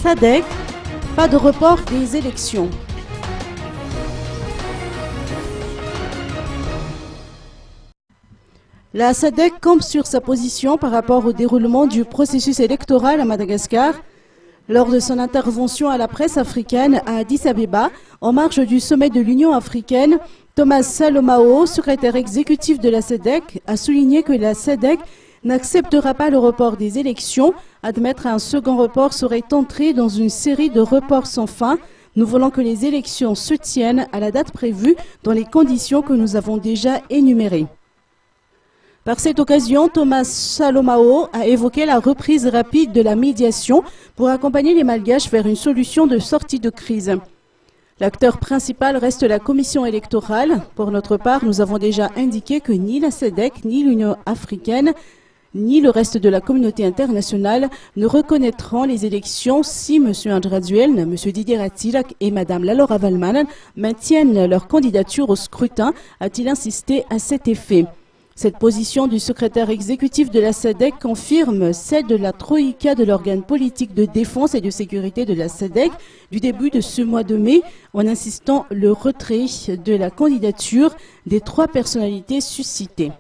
SADC, pas de report des élections. La SADC campe sur sa position par rapport au déroulement du processus électoral à Madagascar. Lors de son intervention à la presse africaine à Addis Abeba, en marge du sommet de l'Union africaine, Thomas Salomao, secrétaire exécutif de la SADC, a souligné que la SADC n'acceptera pas le report des élections. Admettre un second report serait entrer dans une série de reports sans fin. Nous voulons que les élections se tiennent à la date prévue dans les conditions que nous avons déjà énumérées. Par cette occasion, Thomas Salomao a évoqué la reprise rapide de la médiation pour accompagner les Malgaches vers une solution de sortie de crise. L'acteur principal reste la commission électorale. Pour notre part, nous avons déjà indiqué que ni la SADC, ni l'Union africaine, ni le reste de la communauté internationale ne reconnaîtront les élections si M. Andraduel, M. Didier Ratilak et Mme Lalora Valmanen maintiennent leur candidature au scrutin, a-t-il insisté à cet effet. Cette position du secrétaire exécutif de la SADC confirme celle de la Troïka de l'organe politique de défense et de sécurité de la SADC du début de ce mois de mai, en insistant le retrait de la candidature des 3 personnalités suscitées.